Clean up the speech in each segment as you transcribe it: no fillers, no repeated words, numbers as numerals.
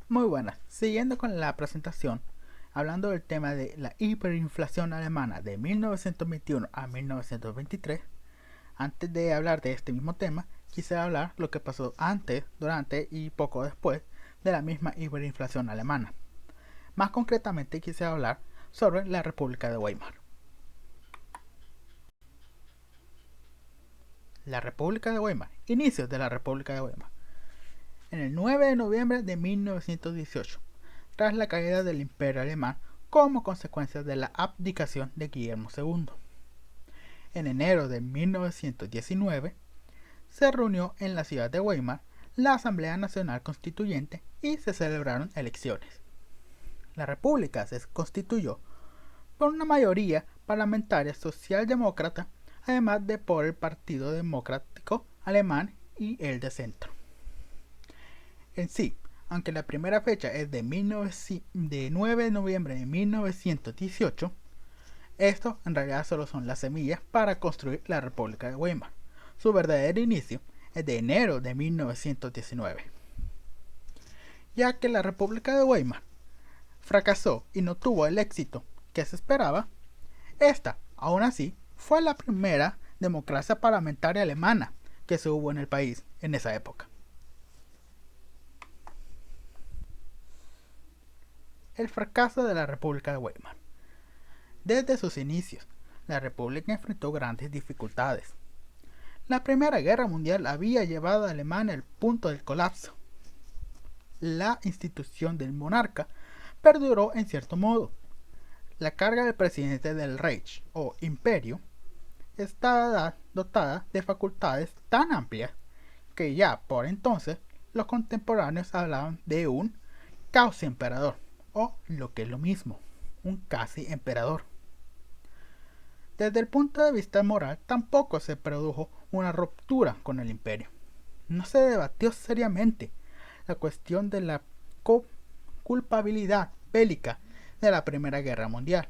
Muy buenas. Siguiendo con la presentación, hablando del tema de la hiperinflación alemana de 1921 a 1923, antes de hablar de este mismo tema, quisiera hablar lo que pasó antes, durante y poco después de la misma hiperinflación alemana. Más concretamente, quisiera hablar sobre la República de Weimar. La República de Weimar. Inicios de la República de Weimar. En el 9 de noviembre de 1918, tras la caída del Imperio Alemán como consecuencia de la abdicación de Guillermo II. En enero de 1919, se reunió en la ciudad de Weimar la Asamblea Nacional Constituyente y se celebraron elecciones. La República se constituyó por una mayoría parlamentaria socialdemócrata, además de por el Partido Democrático Alemán y el de Centro. En sí, aunque la primera fecha es de 9 de noviembre de 1918, estos en realidad solo son las semillas para construir la República de Weimar. Su verdadero inicio es de enero de 1919. Ya que la República de Weimar fracasó y no tuvo el éxito que se esperaba, esta, aún así, fue la primera democracia parlamentaria alemana que se hubo en el país en esa época. El fracaso de la República de Weimar. Desde sus inicios, la República enfrentó grandes dificultades. La Primera Guerra Mundial había llevado a Alemania al punto del colapso. La institución del monarca perduró en cierto modo. La carga del presidente del Reich o Imperio estaba dotada de facultades tan amplias que ya por entonces los contemporáneos hablaban de un casi emperador o lo que es lo mismo, un casi emperador. Desde el punto de vista moral tampoco se produjo una ruptura con el imperio. No se debatió seriamente la cuestión de la culpabilidad bélica de la Primera Guerra Mundial,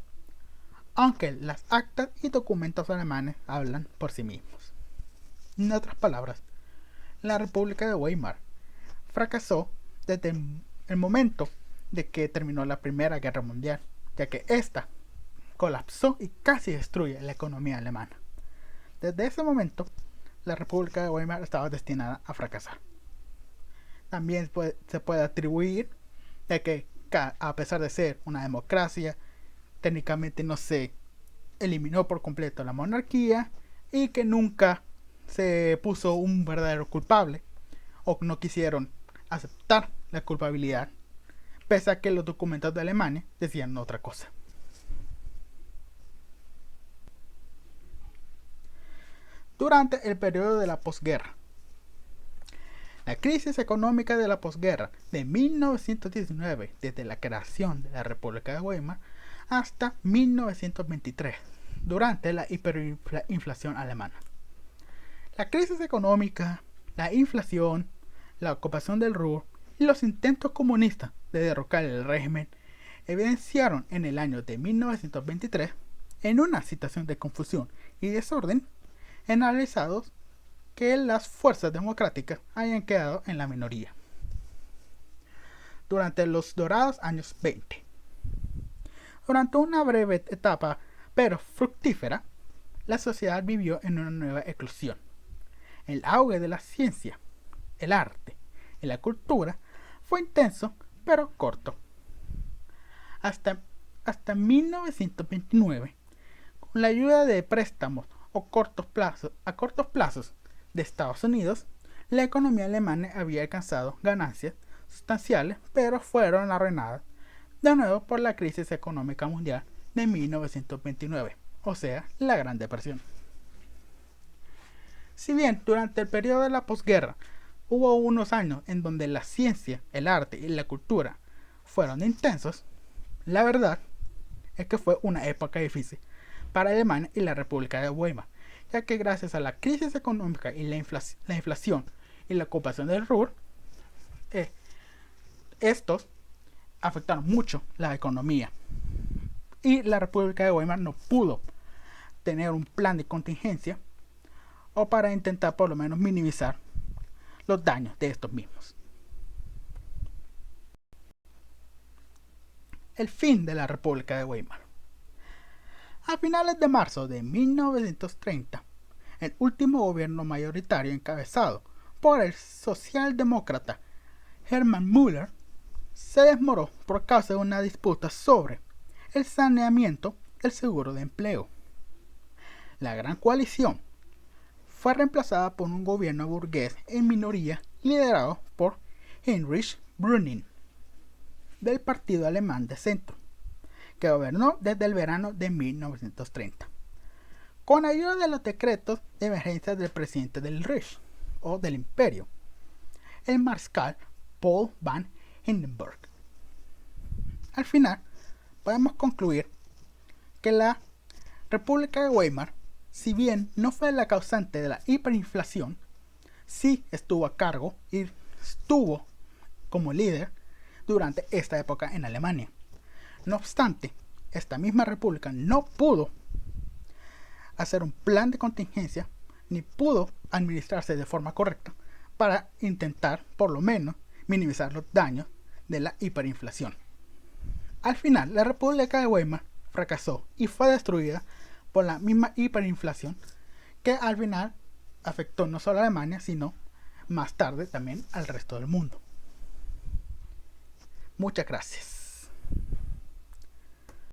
aunque las actas y documentos alemanes hablan por sí mismos. En otras palabras, la República de Weimar fracasó desde el momento de que terminó la Primera Guerra Mundial, ya que ésta colapsó y casi destruye la economía alemana. Desde ese momento, la República de Weimar estaba destinada a fracasar. También se puede atribuir de que, a pesar de ser una democracia, técnicamente no se eliminó por completo la monarquía y que nunca se puso un verdadero culpable o no quisieron aceptar la culpabilidad, pese a que los documentos de Alemania decían otra cosa. Durante el periodo de la posguerra, la crisis económica de la posguerra de 1919, desde la creación de la República de Weimar hasta 1923, durante la hiperinflación alemana. La crisis económica, la inflación, la ocupación del Ruhr y los intentos comunistas de derrocar el régimen evidenciaron en el año de 1923, en una situación de confusión y desorden, analizados que las fuerzas democráticas hayan quedado en la minoría. Durante los dorados años 20. Durante una breve etapa, pero fructífera, la sociedad vivió en una nueva eclosión. El auge de la ciencia, el arte y la cultura fue intenso, pero corto. Hasta 1929, con la ayuda de préstamos a cortos plazos de Estados Unidos, la economía alemana había alcanzado ganancias sustanciales, pero fueron arruinadas de nuevo por la crisis económica mundial de 1929, o sea, la Gran Depresión. Si bien durante el periodo de la posguerra hubo unos años en donde la ciencia, el arte y la cultura fueron intensos, la verdad es que fue una época difícil para Alemania y la República de Weimar, ya que gracias a la crisis económica y la inflación y la ocupación del Ruhr, estos afectaron mucho la economía. Y la República de Weimar no pudo tener un plan de contingencia o para intentar por lo menos minimizar los daños de estos mismos. el fin de la República de Weimar. A finales de marzo de 1930, el último gobierno mayoritario encabezado por el socialdemócrata Hermann Müller se desmoró por causa de una disputa sobre el saneamiento del seguro de empleo. La Gran Coalición fue reemplazada por un gobierno burgués en minoría liderado por Heinrich Brüning, del Partido Alemán de Centro, que gobernó desde el verano de 1930, con ayuda de los decretos de emergencia del presidente del Reich, o del Imperio, el mariscal Paul von Hindenburg. Al final, podemos concluir que la República de Weimar, si bien no fue la causante de la hiperinflación, sí estuvo a cargo y estuvo como líder durante esta época en Alemania. No obstante, esta misma república no pudo hacer un plan de contingencia ni pudo administrarse de forma correcta para intentar, por lo menos, minimizar los daños de la hiperinflación. Al final, la República de Weimar fracasó y fue destruida por la misma hiperinflación que al final afectó no solo a Alemania, sino más tarde también al resto del mundo. Muchas gracias.